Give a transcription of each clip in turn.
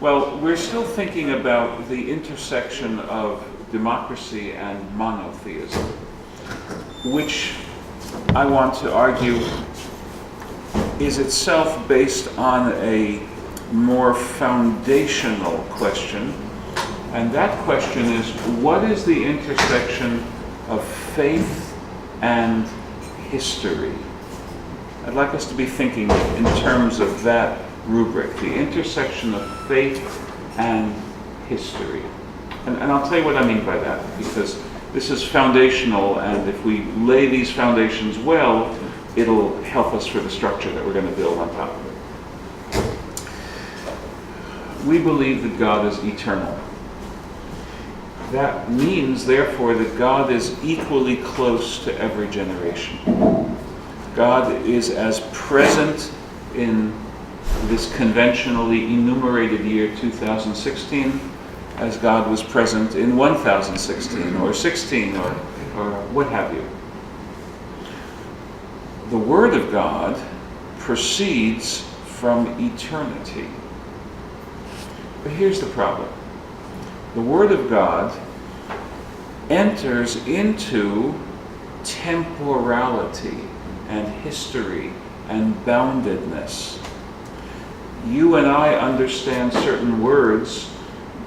Well, we're still thinking about the intersection of democracy and monotheism, which I want to argue is itself based on a more foundational question. And that question is, what is the intersection of faith and history? I'd like us to be thinking in terms of that rubric, the intersection of faith and history. And I'll tell you what I mean by that, because this is foundational, and if we lay these foundations well, it'll help us for the structure that we're going to build on top of it. We believe that God is eternal. That means, therefore, that God is equally close to every generation. God is as present in this conventionally enumerated year 2016 as God was present in 1016 or 16 or what have you. The Word of God proceeds from eternity. But here's the problem. The Word of God enters into temporality and history and boundedness. You and I understand certain words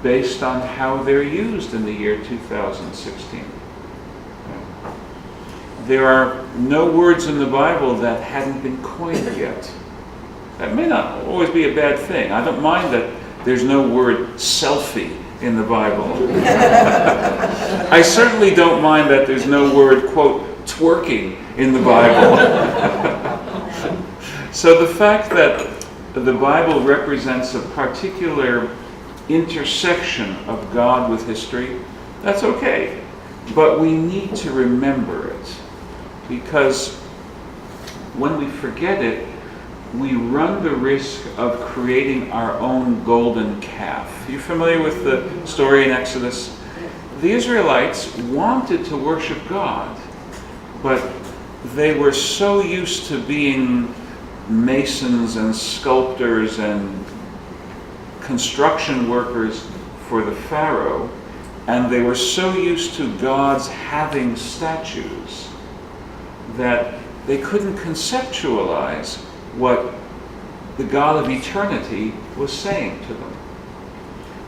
based on how they're used in the year 2016. There are no words in the Bible that hadn't been coined yet. That may not always be a bad thing. I don't mind that there's no word selfie in the Bible. I certainly don't mind that there's no word, quote, twerking in the Bible. So the fact that the Bible represents a particular intersection of God with history, that's okay. But we need to remember it, because when we forget it, we run the risk of creating our own golden calf. You familiar with the story in Exodus? The Israelites wanted to worship God, but they were so used to being masons and sculptors and construction workers for the Pharaoh, and they were so used to gods having statues that they couldn't conceptualize what the God of eternity was saying to them.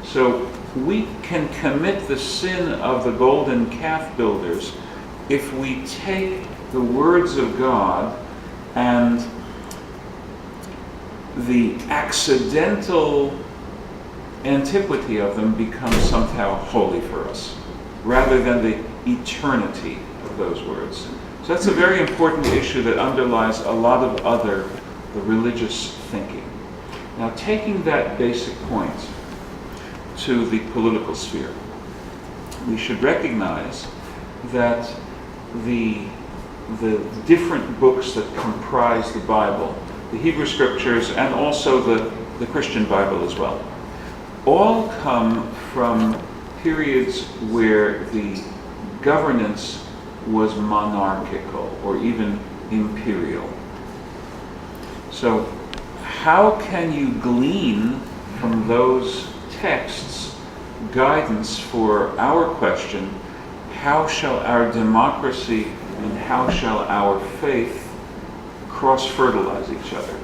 So we can commit the sin of the golden calf builders if we take the words of God and the accidental antiquity of them becomes somehow holy for us, rather than the eternity of those words. So that's a very important issue that underlies a lot of other religious thinking. Now, taking that basic point to the political sphere, we should recognize that the different books that comprise the Bible, the Hebrew Scriptures, and also the Christian Bible as well, all come from periods where the governance was monarchical or even imperial. So how can you glean from those texts guidance for our question, how shall our democracy and how shall our faith cross-fertilize each other?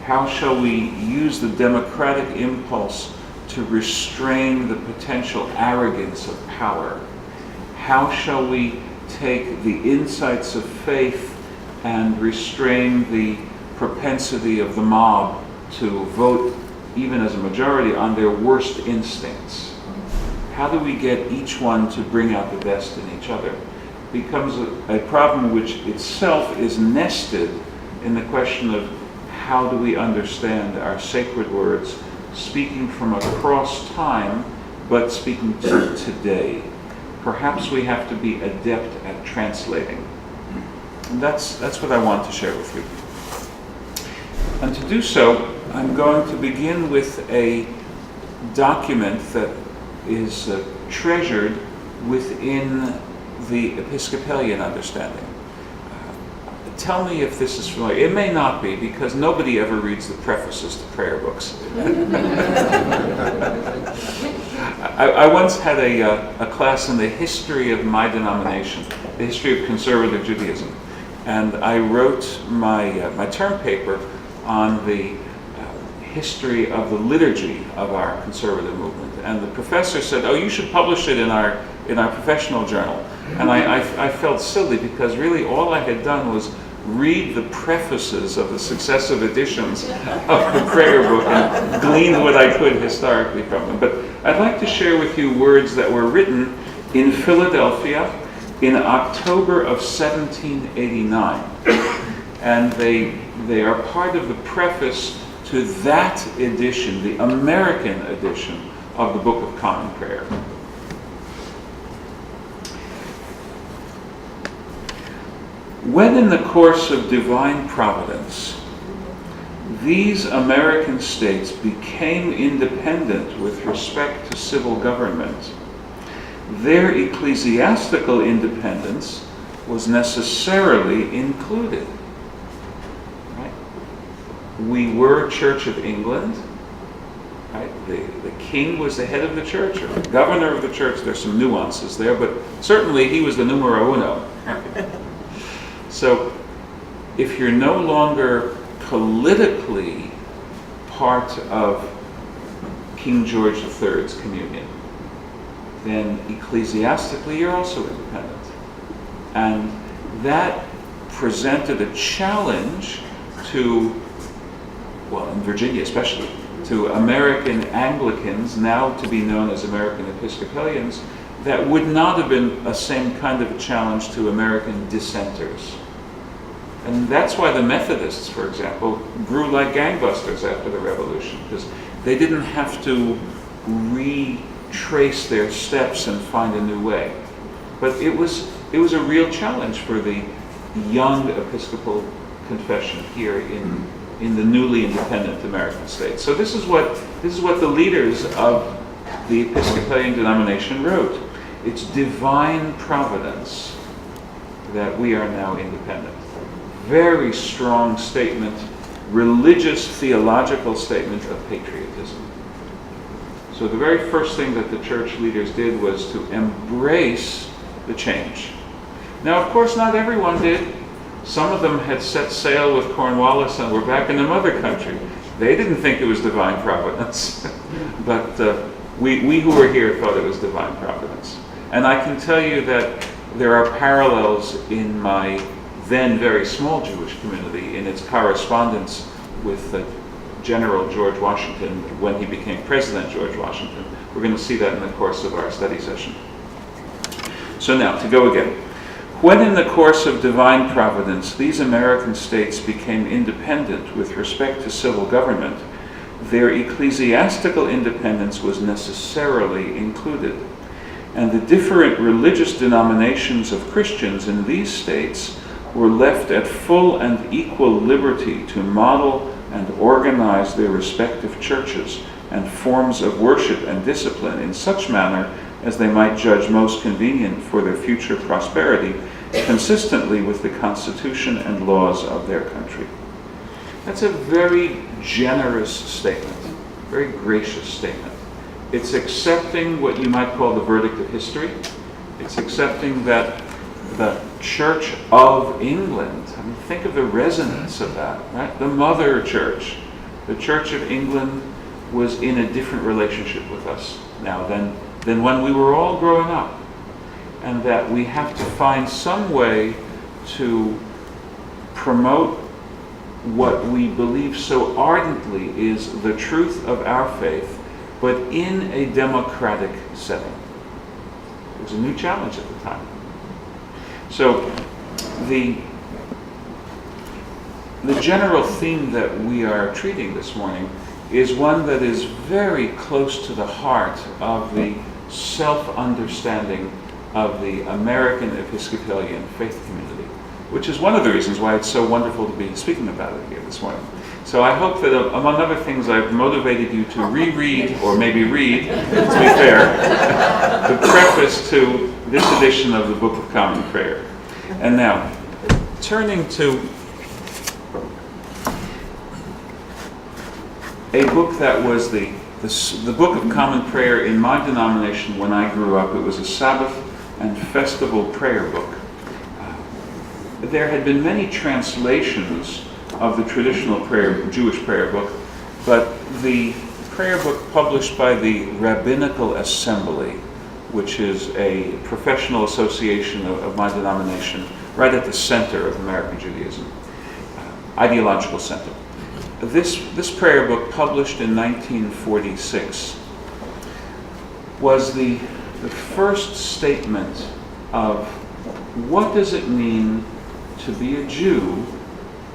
How shall we use the democratic impulse to restrain the potential arrogance of power? How shall we take the insights of faith and restrain the propensity of the mob to vote, even as a majority, on their worst instincts? How do we get each one to bring out the best in each other? It becomes a problem which itself is nested in the question of how do we understand our sacred words, speaking from across time, but speaking to today. Perhaps we have to be adept at translating. And that's what I want to share with you. And to do so, I'm going to begin with a document that is treasured within the Episcopalian understanding. tell me if this is familiar. It may not be, because nobody ever reads the prefaces to prayer books. I once had a class in the history of my denomination, the history of conservative Judaism, and I wrote my term paper on the history of the liturgy of our conservative movement. And the professor said, "Oh, you should publish it in our professional journal." And I felt silly, because really all I had done was read the prefaces of the successive editions of the prayer book and gleaned what I could historically from them. But I'd like to share with you words that were written in Philadelphia in October of 1789. And they are part of the preface to that edition, the American edition of the Book of Common Prayer. When in the course of divine providence, these American states became independent with respect to civil government, their ecclesiastical independence was necessarily included. Right? We were Church of England. Right? The king was the head of the church, or the governor of the church. There's some nuances there, but certainly he was the numero uno. So if you're no longer politically part of King George III's communion, then ecclesiastically you're also independent. And that presented a challenge to, well, in Virginia especially, to American Anglicans, now to be known as American Episcopalians, that would not have been a same kind of a challenge to American dissenters. And that's why the Methodists, for example, grew like gangbusters after the Revolution, because they didn't have to retrace their steps and find a new way. But it was a real challenge for the young Episcopal confession here in the newly independent American states. So this is what the leaders of the Episcopalian denomination wrote. It's divine providence that we are now independent. Very strong statement, religious, theological statement of patriotism. So the very first thing that the church leaders did was to embrace the change. Now, of course, not everyone did. Some of them had set sail with Cornwallis and were back in the mother country. They didn't think it was divine providence. But we who were here thought it was divine providence. And I can tell you that there are parallels in my then very small Jewish community in its correspondence with General George Washington when he became President George Washington. We're going to see that in the course of our study session. So now, to go again. When in the course of divine providence these American states became independent with respect to civil government, their ecclesiastical independence was necessarily included, and the different religious denominations of Christians in these states were left at full and equal liberty to model and organize their respective churches and forms of worship and discipline in such manner as they might judge most convenient for their future prosperity, consistently with the Constitution and laws of their country. That's a very generous statement, very gracious statement. It's accepting what you might call the verdict of history. It's accepting that the Church of England, I mean, think of the resonance of that, right? The mother church, the Church of England was in a different relationship with us now than when we were all growing up. And that we have to find some way to promote what we believe so ardently is the truth of our faith, but in a democratic setting. It was a new challenge at the time. So the general theme that we are treating this morning is one that is very close to the heart of the self-understanding of the American Episcopalian faith community, which is one of the reasons why it's so wonderful to be speaking about it here this morning. So I hope that, among other things, I've motivated you to reread, or maybe read, to be fair, the preface to this edition of the Book of Common Prayer. And now, turning to a book that was the Book of Common Prayer in my denomination when I grew up. It was a Sabbath and festival prayer book. There had been many translations of the traditional Jewish prayer book, but the prayer book published by the Rabbinical Assembly, which is a professional association of my denomination, right at the center of American Judaism, ideological center. This prayer book, published in 1946, was the first statement of what does it mean to be a Jew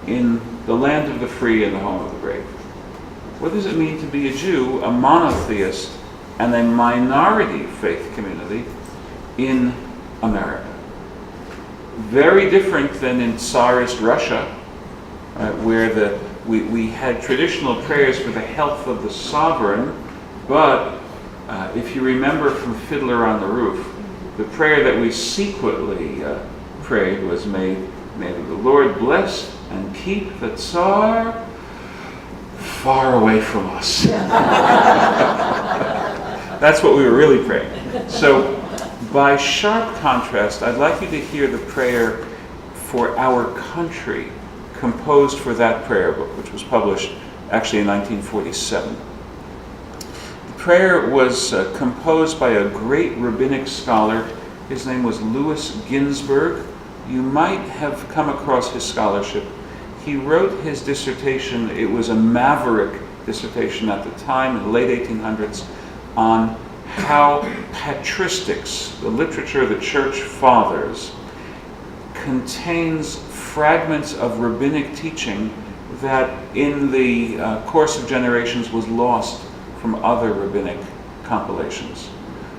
in the land of the free and the home of the brave. What does it mean to be a Jew, a monotheist, and a minority faith community in America? Very different than in Tsarist Russia, where we had traditional prayers for the health of the sovereign, but if you remember from Fiddler on the Roof, the prayer that we secretly prayed was, may the Lord bless and keep the Tsar far away from us. That's what we were really praying. So, by sharp contrast, I'd like you to hear the prayer for our country, composed for that prayer book, which was published actually in 1947. The prayer was composed by a great rabbinic scholar. His name was Louis Ginsburg. You might have come across his scholarship. He wrote his dissertation, it was a maverick dissertation at the time, in the late 1800s, on how patristics, the literature of the church fathers, contains fragments of rabbinic teaching that in the course of generations was lost from other rabbinic compilations.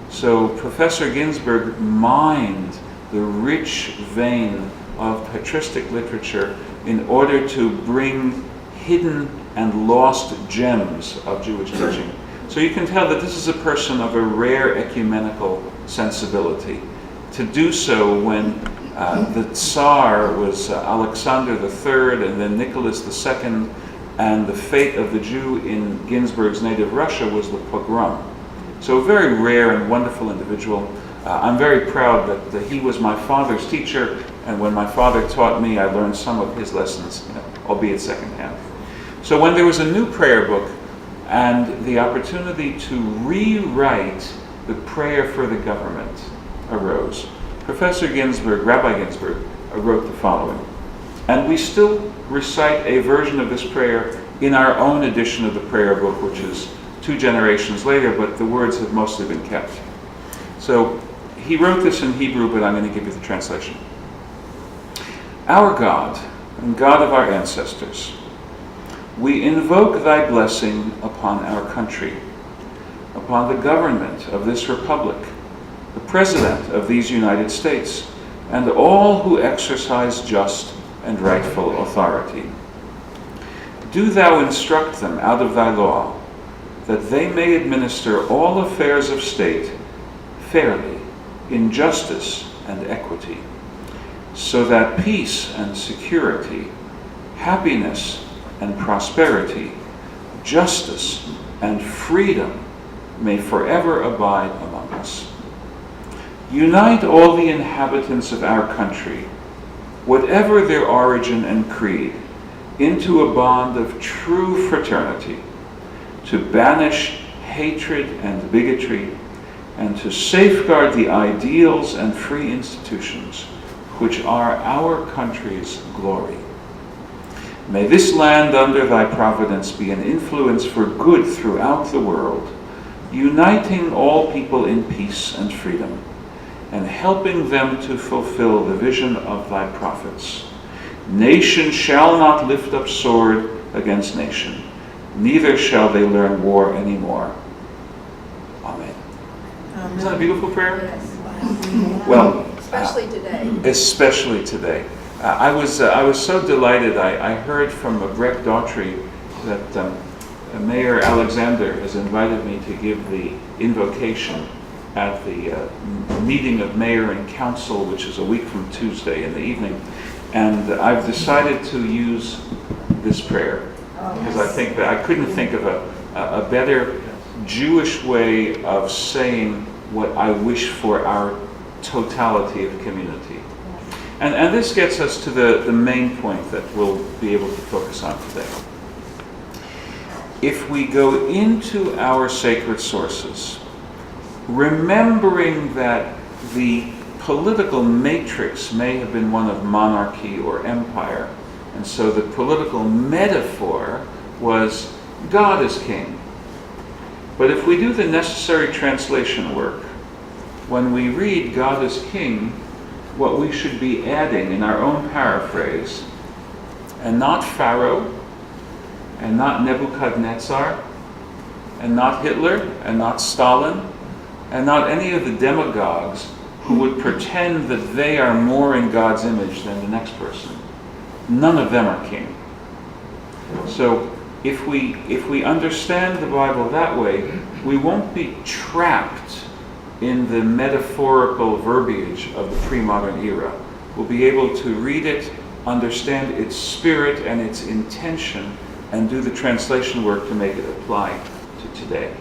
So Professor Ginsburg mined the rich vein of patristic literature in order to bring hidden and lost gems of Jewish teaching. So you can tell that this is a person of a rare ecumenical sensibility. To do so when the Tsar was Alexander III and then Nicholas II, and the fate of the Jew in Ginsburg's native Russia was the pogrom. So a very rare and wonderful individual. I'm very proud that he was my father's teacher, and when my father taught me, I learned some of his lessons, albeit secondhand. So when there was a new prayer book and the opportunity to rewrite the prayer for the government arose, Professor Ginsburg, Rabbi Ginsburg, wrote the following. And we still recite a version of this prayer in our own edition of the prayer book, which is 2 generations later, but the words have mostly been kept. So he wrote this in Hebrew, but I'm going to give you the translation. Our God, and God of our ancestors, we invoke thy blessing upon our country, upon the government of this republic, the President of these United States, and all who exercise just and rightful authority. Do thou instruct them out of thy law, that they may administer all affairs of state fairly, in justice and equity, so that peace and security, happiness and prosperity, justice and freedom may forever abide among us. Unite all the inhabitants of our country, whatever their origin and creed, into a bond of true fraternity, to banish hatred and bigotry, and to safeguard the ideals and free institutions which are our country's glory. May this land under thy providence be an influence for good throughout the world, uniting all people in peace and freedom, and helping them to fulfill the vision of thy prophets. Nation shall not lift up sword against nation, neither shall they learn war anymore. Amen. Isn't that a beautiful prayer? Yes. Well, Especially today. Especially today. I was so delighted. I heard from Breck Daughtry that Mayor Alexander has invited me to give the invocation at the meeting of mayor and council, which is a week from Tuesday in the evening. And I've decided to use this prayer because I think that I couldn't think of a better Jewish way of saying what I wish for our totality of community. And this gets us to the main point that we'll be able to focus on today. If we go into our sacred sources, remembering that the political matrix may have been one of monarchy or empire, and so the political metaphor was God is king. But if we do the necessary translation work, when we read God is king, what we should be adding in our own paraphrase, and not Pharaoh, and not Nebuchadnezzar, and not Hitler, and not Stalin, and not any of the demagogues who would pretend that they are more in God's image than the next person. None of them are king. So if we understand the Bible that way, we won't be trapped in the metaphorical verbiage of the pre-modern era. We'll be able to read it, understand its spirit and its intention, and do the translation work to make it apply to today.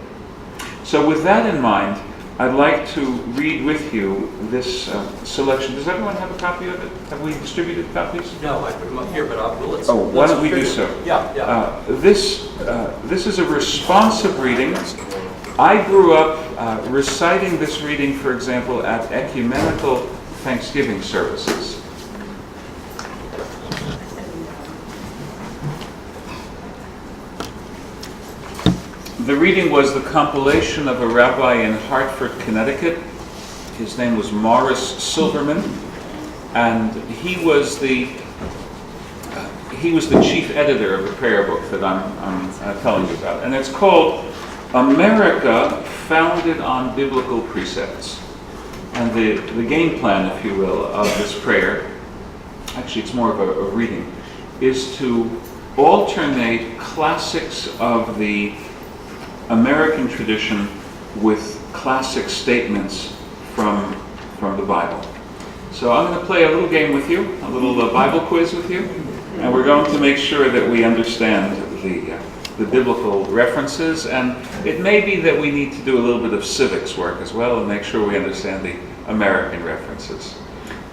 So with that in mind, I'd like to read with you this selection. Does everyone have a copy of it? Have we distributed copies? No, I put them up here, but let's... Oh, why don't we do so? Yeah. This is a responsive reading. I grew up reciting this reading, for example, at ecumenical Thanksgiving services. The reading was the compilation of a rabbi in Hartford, Connecticut. His name was Morris Silverman, and he was the chief editor of the prayer book that I'm telling you about. And it's called America Founded on Biblical Precepts. And the game plan, if you will, of this prayer, actually it's more of a reading, is to alternate classics of the American tradition with classic statements from the Bible. So I'm going to play a little game with you, a little Bible quiz with you, and we're going to make sure that we understand the biblical references, and it may be that we need to do a little bit of civics work as well and make sure we understand the American references.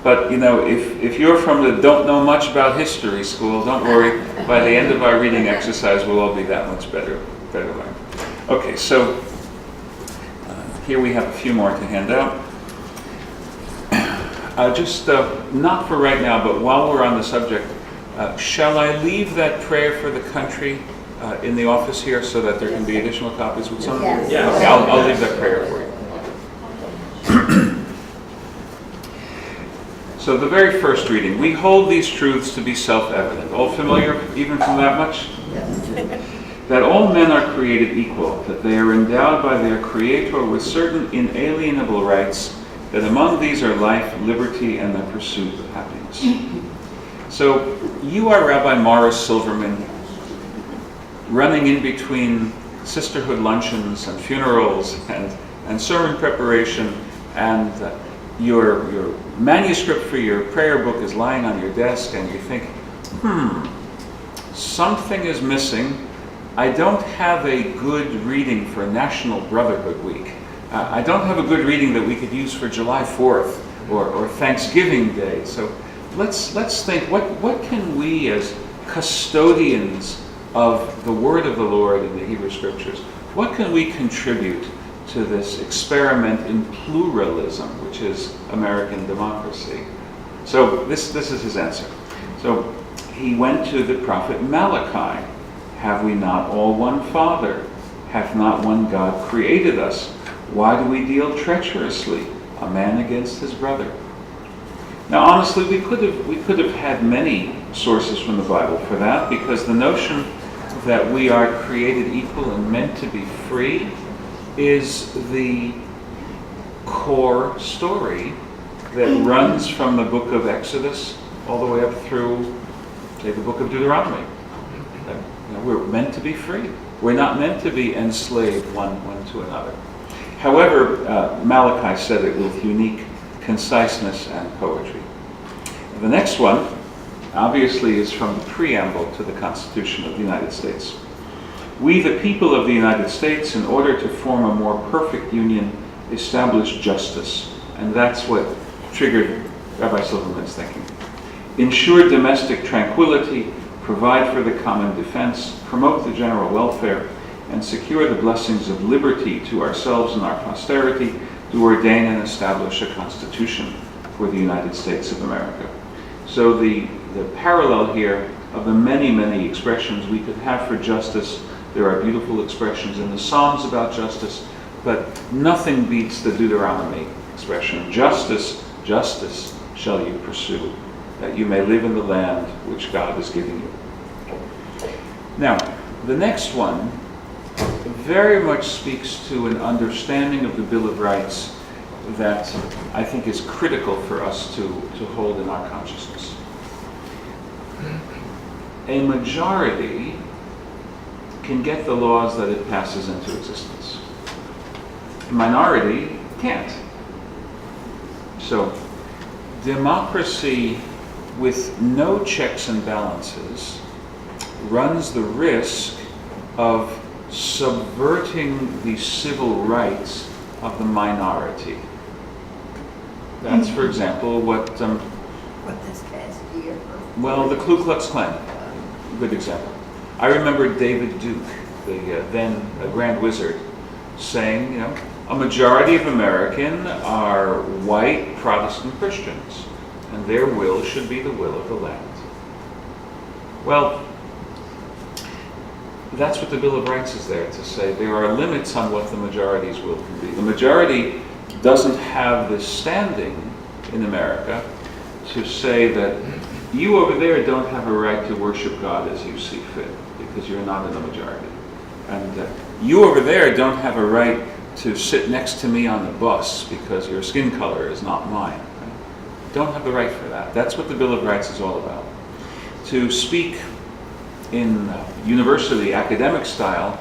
But you know, if you're from the don't know much about history school, don't worry, by the end of our reading exercise we'll all be that much better learned. Okay, so here we have a few more to hand out. Just not for right now, but while we're on the subject, shall I leave that prayer for the country in the office here so that there can be additional copies with some? Yes. Yes. Okay, I'll leave that prayer for you. So the very first reading, we hold these truths to be self-evident. All familiar even from that much? That all men are created equal, that they are endowed by their Creator with certain inalienable rights, that among these are life, liberty, and the pursuit of happiness. So you are Rabbi Morris Silverman, running in between sisterhood luncheons and funerals and sermon preparation, and your manuscript for your prayer book is lying on your desk, and you think, something is missing. I don't have a good reading for National Brotherhood Week. I don't have a good reading that we could use for July 4th or Thanksgiving Day. So let's think, what can we as custodians of the Word of the Lord in the Hebrew Scriptures, what can we contribute to this experiment in pluralism, which is American democracy? So this is his answer. So he went to the prophet Malachi. Have we not all one Father? Hath not one God created us? Why do we deal treacherously, a man against his brother? Now honestly, we could have had many sources from the Bible for that, because the notion that we are created equal and meant to be free is the core story that runs from the book of Exodus all the way up through, say, the book of Deuteronomy. We're meant to be free. We're not meant to be enslaved one to another. However, Malachi said it with unique conciseness and poetry. The next one, obviously is from the preamble to the Constitution of the United States. We, the people of the United States, in order to form a more perfect union, establish justice. And that's what triggered Rabbi Silverman's thinking. Ensure domestic tranquility, provide for the common defense, promote the general welfare, and secure the blessings of liberty to ourselves and our posterity, to ordain and establish a constitution for the United States of America. So the parallel here of the many, many expressions we could have for justice, there are beautiful expressions in the Psalms about justice, but nothing beats the Deuteronomy expression. Justice, justice shall you pursue, that you may live in the land which God is giving you. Now, the next one very much speaks to an understanding of the Bill of Rights that I think is critical for us to hold in our consciousness. A majority can get the laws that it passes into existence. A minority can't. So, democracy with no checks and balances runs the risk of subverting the civil rights of the minority. That's, for example, what this past year. well, the Ku Klux Klan, good example. I remember David Duke, the then Grand Wizard, saying, a majority of Americans are white Protestant Christians, and their will should be the will of the land. Well, that's what the Bill of Rights is there to say. There are limits on what the majority's will can be. The majority doesn't have this standing in America to say that you over there don't have a right to worship God as you see fit, because you're not in the majority. And you over there don't have a right to sit next to me on the bus because your skin color is not mine. Right? Don't have the right for that. That's what the Bill of Rights is all about. To speak in university academic style,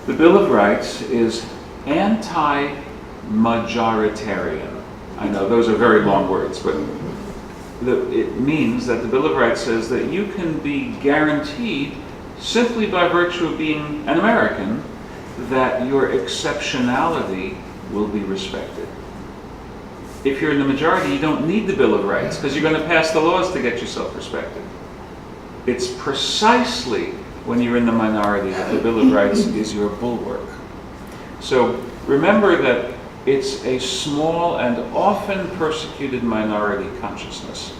the Bill of Rights is anti-majoritarian. I know those are very long words, but it means that the Bill of Rights says that you can be guaranteed, simply by virtue of being an American, that your exceptionality will be respected. If you're in the majority, you don't need the Bill of Rights, because you're going to pass the laws to get yourself respected. It's precisely when you're in the minority that the Bill of Rights is your bulwark. So remember that it's a small and often persecuted minority consciousness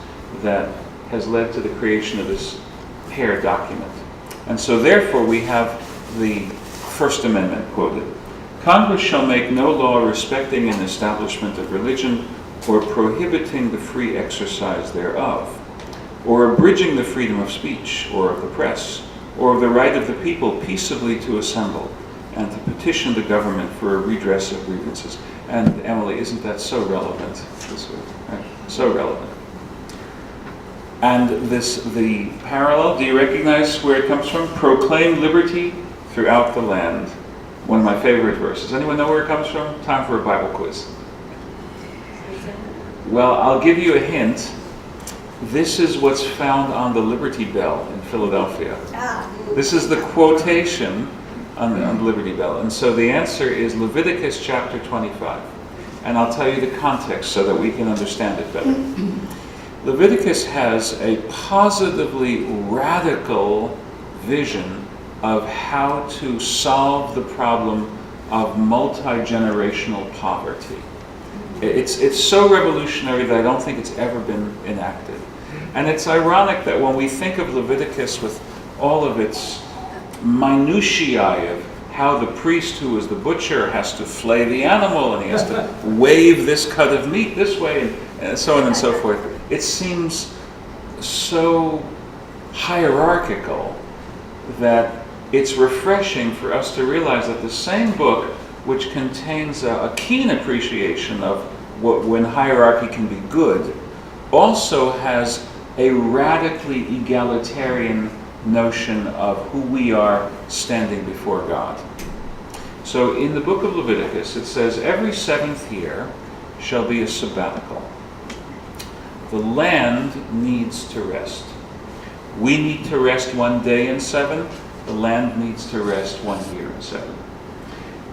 that has led to the creation of this pair document. And so therefore we have the First Amendment quoted. Congress shall make no law respecting an establishment of religion or prohibiting the free exercise thereof, or abridging the freedom of speech or of the press, or of the right of the people peaceably to assemble and to petition the government for a redress of grievances. And Emily, isn't that so relevant this week? Right? So relevant. And the parallel, do you recognize where it comes from? Proclaim liberty throughout the land. One of my favorite verses. Anyone know where it comes from? Time for a Bible quiz. Well, I'll give you a hint. This is what's found on the Liberty Bell in Philadelphia. This is the quotation on the Liberty Bell. And so the answer is Leviticus chapter 25. And I'll tell you the context so that we can understand it better. Leviticus has a positively radical vision of how to solve the problem of multi-generational poverty. It's so revolutionary that I don't think it's ever been enacted. And it's ironic that when we think of Leviticus with all of its minutiae of how the priest who is the butcher has to flay the animal and he has to wave this cut of meat this way and so on and so forth, it seems so hierarchical that it's refreshing for us to realize that the same book, which contains a keen appreciation of when hierarchy can be good, also has a radically egalitarian notion of who we are standing before God. So in the book of Leviticus, it says, every 7th year shall be a sabbatical. The land needs to rest. We need to rest 1 day in 7. The land needs to rest 1 year in 7.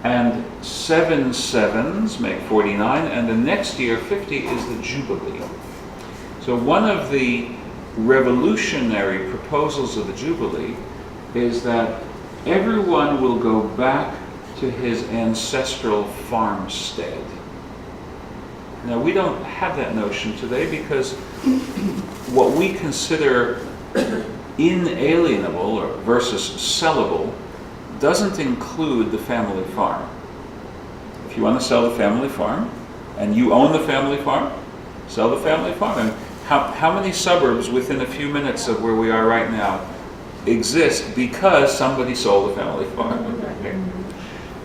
And 7 sevens make 49, and the next year, 50, is the Jubilee. So one of the revolutionary proposals of the Jubilee is that everyone will go back to his ancestral farmstead. Now, we don't have that notion today because what we consider inalienable or versus sellable doesn't include the family farm. If you want to sell the family farm and you own the family farm, sell the family farm. And how many suburbs within a few minutes of where we are right now exist because somebody sold the family farm? Okay.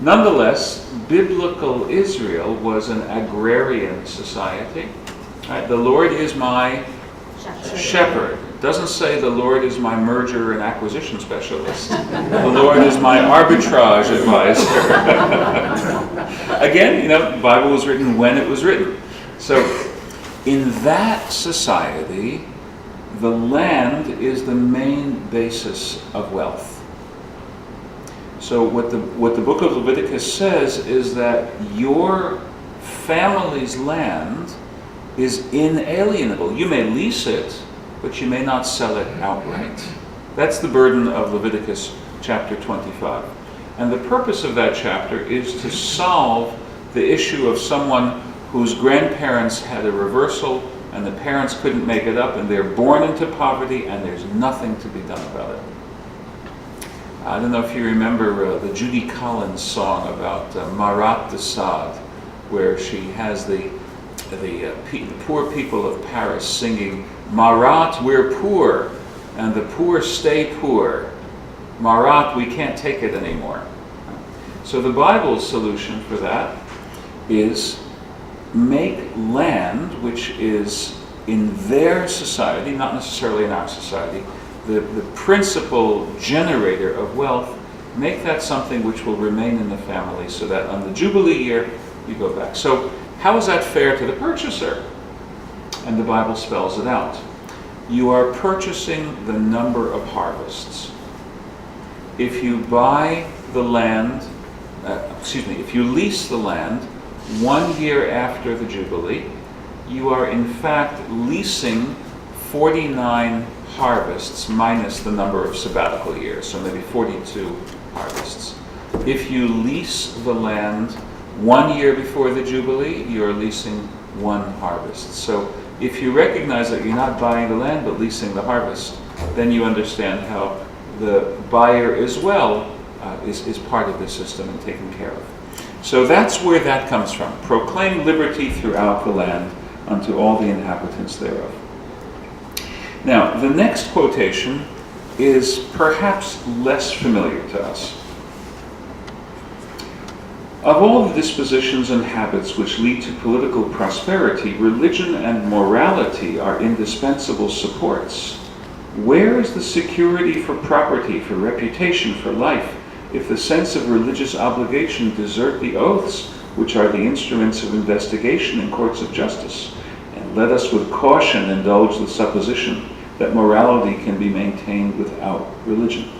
Nonetheless, biblical Israel was an agrarian society. Right? The Lord is my shepherd. It doesn't say the Lord is my merger and acquisition specialist. The Lord is my arbitrage advisor. Again, the Bible was written when it was written. So in that society, the land is the main basis of wealth. So what the book of Leviticus says is that your family's land is inalienable. You may lease it, but you may not sell it outright. That's the burden of Leviticus chapter 25. And the purpose of that chapter is to solve the issue of someone whose grandparents had a reversal and the parents couldn't make it up and they're born into poverty and there's nothing to be done about it. I don't know if you remember the Judy Collins song about Marat de Sade, where she has the poor people of Paris singing, Marat, we're poor, and the poor stay poor. Marat, we can't take it anymore. So the Bible's solution for that is make land, which is in their society, not necessarily in our society, the principal generator of wealth, make that something which will remain in the family so that on the Jubilee year, you go back. So how is that fair to the purchaser? And the Bible spells it out. You are purchasing the number of harvests. If you buy the land, if you lease the land 1 year after the Jubilee, you are in fact leasing 49 harvests minus the number of sabbatical years, so maybe 42 harvests. If you lease the land 1 year before the Jubilee, you're leasing 1 harvest. So if you recognize that you're not buying the land but leasing the harvest, then you understand how the buyer as well is part of the system and taken care of. So that's where that comes from. Proclaim liberty throughout the land unto all the inhabitants thereof. Now, the next quotation is perhaps less familiar to us. Of all the dispositions and habits which lead to political prosperity, religion and morality are indispensable supports. Where is the security for property, for reputation, for life, if the sense of religious obligation desert the oaths, which are the instruments of investigation in courts of justice? And let us with caution indulge the supposition that morality can be maintained without religion.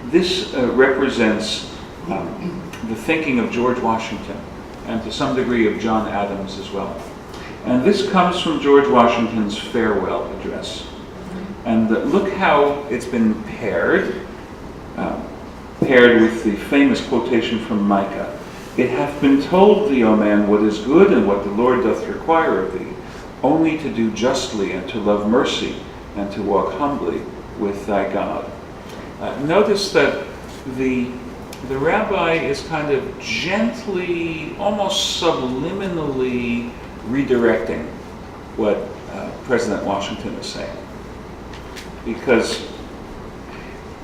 This represents the thinking of George Washington, and to some degree of John Adams as well. And this comes from George Washington's farewell address. And look how it's been paired with the famous quotation from Micah. It hath been told thee, O man, what is good and what the Lord doth require of thee, only to do justly and to love mercy and to walk humbly with thy God. Notice that the rabbi is kind of gently, almost subliminally redirecting what President Washington is saying. Because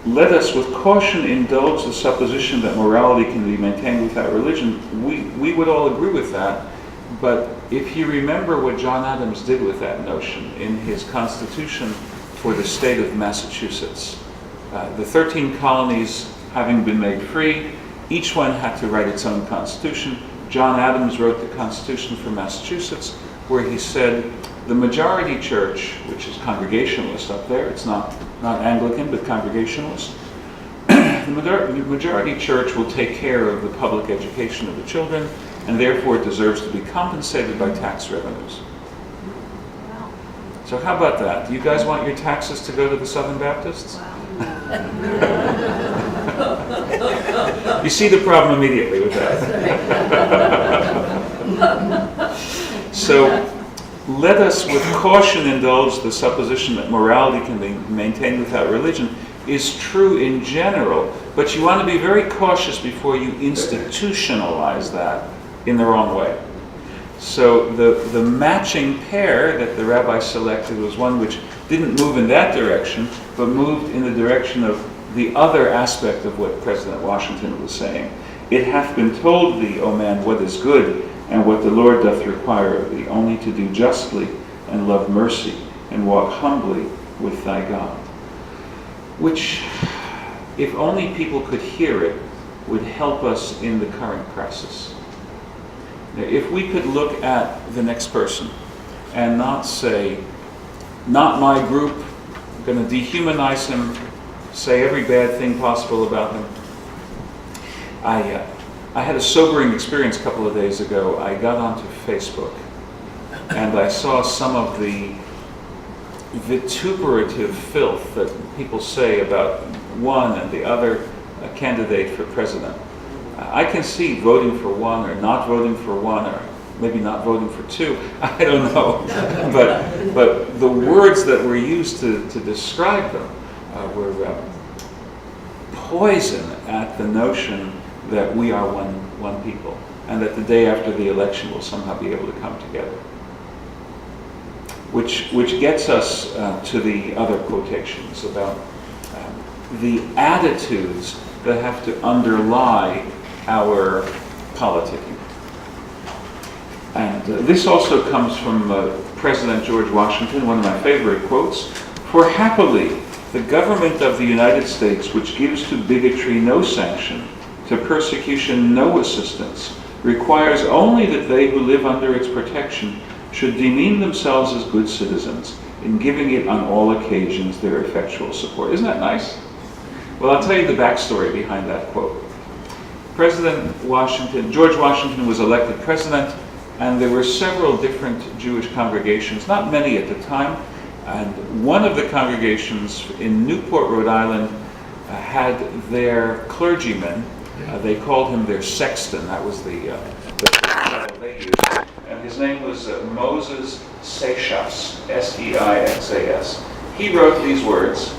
let us with caution indulge the supposition that morality can be maintained without religion. We would all agree with that. But if you remember what John Adams did with that notion in his Constitution for the state of Massachusetts, the 13 colonies having been made free, each one had to write its own constitution. John Adams wrote the Constitution for Massachusetts, where he said, the majority church, which is Congregationalist up there, it's not Anglican, but Congregationalist, the majority church will take care of the public education of the children, and therefore it deserves to be compensated by tax revenues. So how about that? Do you guys want your taxes to go to the Southern Baptists? You see the problem immediately with that. So let us with caution indulge the supposition that morality can be maintained without religion is true in general, but you want to be very cautious before you institutionalize that in the wrong way. So the matching pair that the rabbi selected was one which didn't move in that direction, but moved in the direction of the other aspect of what President Washington was saying. It hath been told thee, O man, what is good, and what the Lord doth require of thee, only to do justly, and love mercy, and walk humbly with thy God. Which, if only people could hear it, would help us in the current crisis. Now, if we could look at the next person and not say, not my group, I'm going to dehumanize him, say every bad thing possible about him. I had a sobering experience a couple of days ago. I got onto Facebook and I saw some of the vituperative filth that people say about one and the other candidate for president. I can see voting for one or not voting for one or maybe not voting for two. I don't know. but the words that were used to describe them were poison at the notion that we are one people and that the day after the election we'll somehow be able to come together. Which gets us to the other quotations about the attitudes that have to underlie our politicking. And this also comes from President George Washington, one of my favorite quotes. For happily, the government of the United States, which gives to bigotry no sanction, to persecution no assistance, requires only that they who live under its protection should demean themselves as good citizens, in giving it on all occasions their effectual support. Isn't that nice? Well, I'll tell you the backstory behind that quote. George Washington was elected president, and there were several different Jewish congregations, not many at the time, and one of the congregations in Newport, Rhode Island, had their clergyman, they called him their sexton, that was the title they used, and his name was Moses Seixas, S-E-I-X-A-S. He wrote these words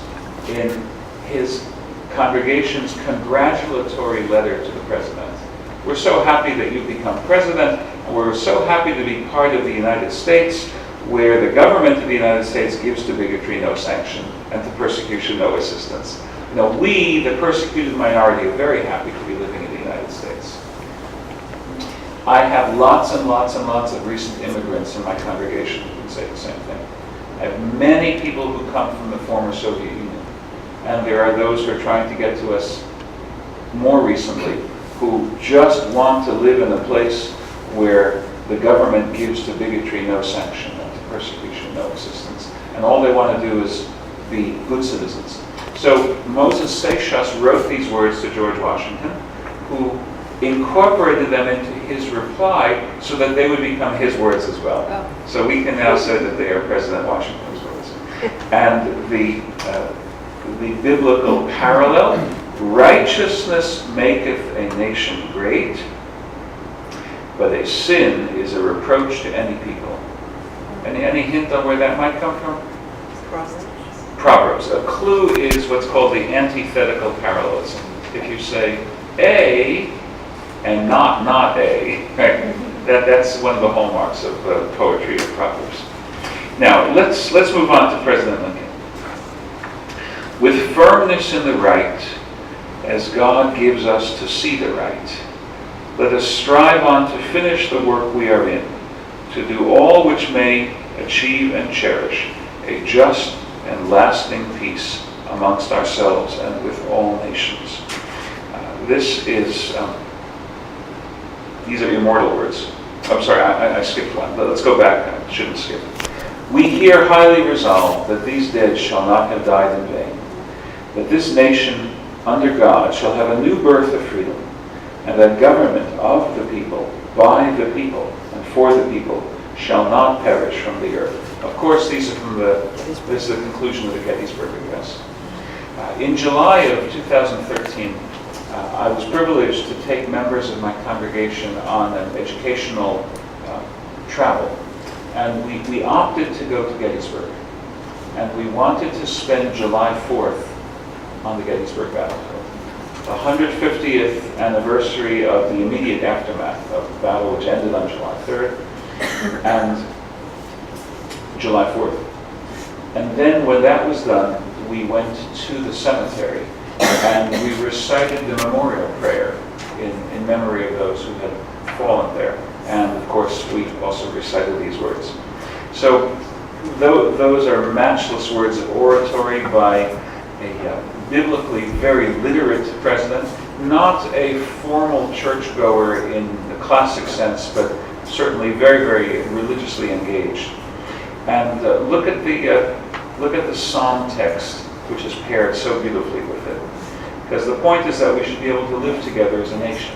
in his congregation's congratulatory letter to the president. We're so happy that you've become president, and we're so happy to be part of the United States, where the government of the United States gives to bigotry no sanction and to persecution no assistance. You know, we, the persecuted minority, are very happy to be living in the United States. I have lots and lots and lots of recent immigrants in my congregation who can say the same thing. I have many people who come from the former Soviet Union. And there are those who are trying to get to us more recently who just want to live in a place where the government gives to bigotry no sanction and to persecution no assistance. And all they want to do is be good citizens. So Moses Seixas wrote these words to George Washington, who incorporated them into his reply so that they would become his words as well. Oh. So we can now say that they are President Washington's words. And the biblical parallel, righteousness maketh a nation great, but a sin is a reproach to any people. Any hint on where that might come from? Proverbs. A clue is what's called the antithetical parallelism. If you say A and not A, right? That's one of the hallmarks of poetry of Proverbs. Now, let's move on to President Lincoln. With firmness in the right, as God gives us to see the right, let us strive on to finish the work we are in, to do all which may achieve and cherish a just and lasting peace amongst ourselves and with all nations. These are immortal words. I'm sorry, I skipped one. Let's go back. I shouldn't skip. We here highly resolve that these dead shall not have died in vain, that this nation under God shall have a new birth of freedom, and that government of the people, by the people, and for the people shall not perish from the earth. Of course, these are from this is the conclusion of the Gettysburg Address. In July of 2013, I was privileged to take members of my congregation on an educational travel. And we opted to go to Gettysburg. And we wanted to spend July 4th on the Gettysburg battlefield. The 150th anniversary of the immediate aftermath of the battle, which ended on July 3rd and July 4th. And then when that was done, we went to the cemetery and we recited the memorial prayer in memory of those who had fallen there. And of course, we also recited these words. So those are matchless words of oratory by a biblically very literate president, not a formal churchgoer in the classic sense, but certainly very, very religiously engaged. And look at the psalm text, which is paired so beautifully with it. Because the point is that we should be able to live together as a nation.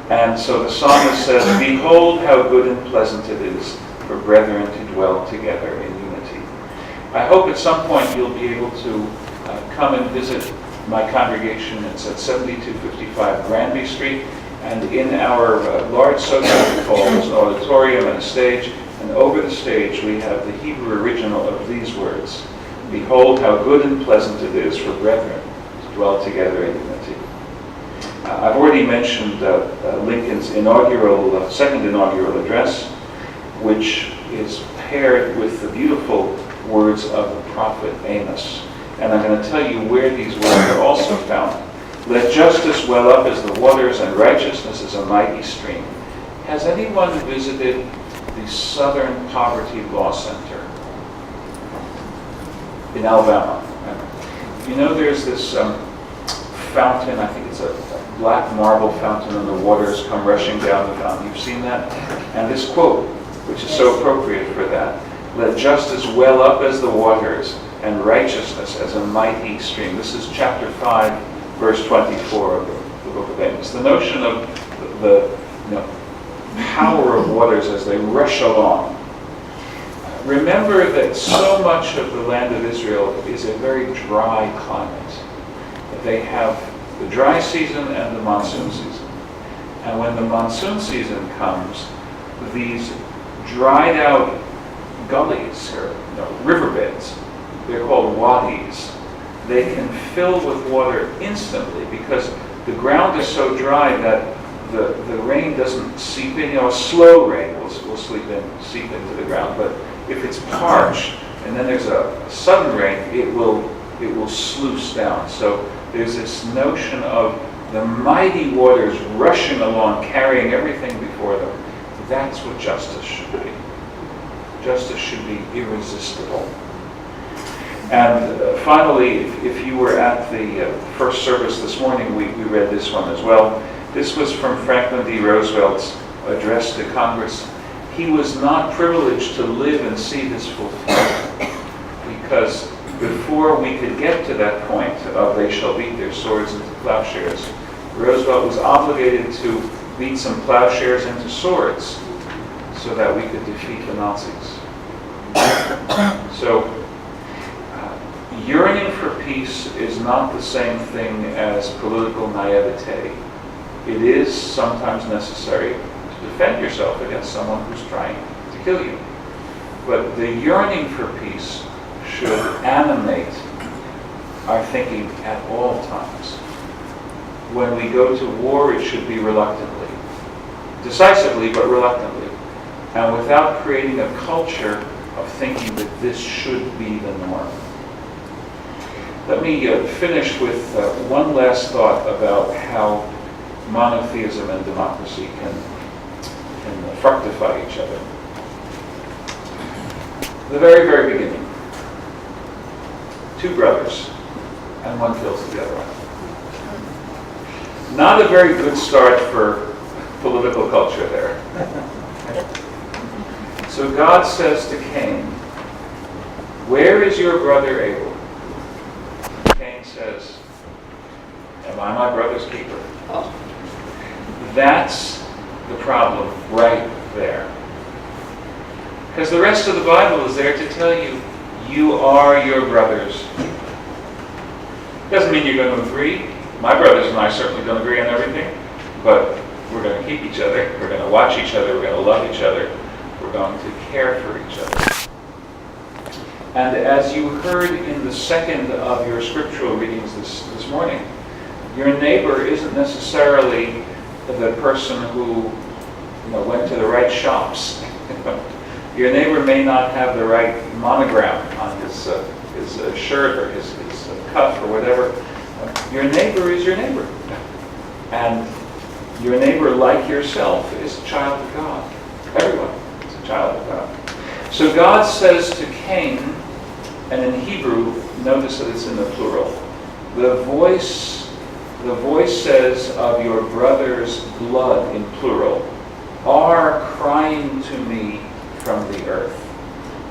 And so the psalmist says, "Behold how good and pleasant it is for brethren to dwell together in unity." I hope at some point you'll be able to come and visit my congregation. It's at 7255 Granby Street. And in our large social hall, there's an auditorium and a stage. And over the stage, we have the Hebrew original of these words. "Behold how good and pleasant it is for brethren to dwell together in unity." I've already mentioned Lincoln's second inaugural address, which is paired with the beautiful words of the prophet Amos. And I'm going to tell you where these words are also found. "Let justice well up as the waters and righteousness as a mighty stream." Has anyone visited the Southern Poverty Law Center in Alabama? You know, there's this fountain, I think it's a black marble fountain, and the waters come rushing down the fountain. You've seen that? And this quote, which is so appropriate for that, "Let justice well up as the waters, and righteousness as a mighty stream." This is chapter 5, verse 24 of the book of Amos. The notion of the power of waters as they rush along. Remember that so much of the land of Israel is a very dry climate. They have the dry season and the monsoon season. And when the monsoon season comes, these dried out gullies or riverbeds, they're called wadis, they can fill with water instantly because the ground is so dry that the rain doesn't seep in. A slow rain will seep into the ground, but if it's parched and then there's a sudden rain, it will sluice down. So there's this notion of the mighty waters rushing along, carrying everything before them. That's what justice should be. Justice should be irresistible. And finally, if you were at the first service this morning, we read this one as well. This was from Franklin D. Roosevelt's address to Congress. He was not privileged to live and see this fulfilled, because before we could get to that point of "they shall beat their swords into plowshares," Roosevelt was obligated to beat some plowshares into swords so that we could defeat the Nazis. So, yearning for peace is not the same thing as political naivete. It is sometimes necessary to defend yourself against someone who's trying to kill you. But the yearning for peace should animate our thinking at all times. When we go to war, it should be reluctantly. Decisively, but reluctantly. And without creating a culture of thinking that this should be the norm. Let me finish with one last thought about how monotheism and democracy can fructify each other. The very, very beginning. Two brothers, and one kills the other one. Not a very good start for political culture there. So God says to Cain, "Where is your brother Abel?" Cain says, "Am I my brother's keeper?" Oh. That's the problem right there. Because the rest of the Bible is there to tell you, you are your brother's keeper. Doesn't mean you're going to agree. My brothers and I certainly don't agree on everything, but we're going to keep each other. We're going to watch each other. We're going to love each other. We're going to care for each other. And as you heard in the second of your scriptural readings this morning, your neighbor isn't necessarily the person who went to the right shops. Your neighbor may not have the right monogram on his shirt or his cuff or whatever. Your neighbor is your neighbor. And your neighbor, like yourself, is a child of God. Everyone is a child of God. So God says to Cain, and in Hebrew, notice that it's in the plural, the voice says of your brother's blood, in plural, are crying to me from the earth.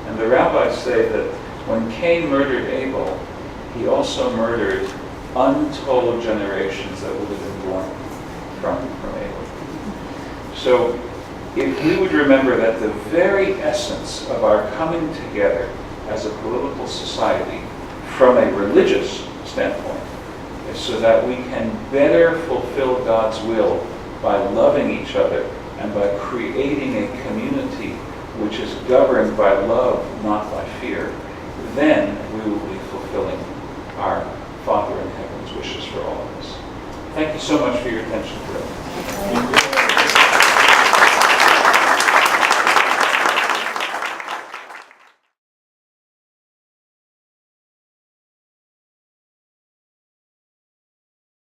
And the rabbis say that when Cain murdered Abel, he also murdered untold generations that would have been born from Abel. So if we would remember that the very essence of our coming together as a political society from a religious standpoint is so that we can better fulfill God's will by loving each other and by creating a community which is governed by love, not by fear, then we will be fulfilling our Father in heaven's wishes for all of us. Thank you so much for your attention today.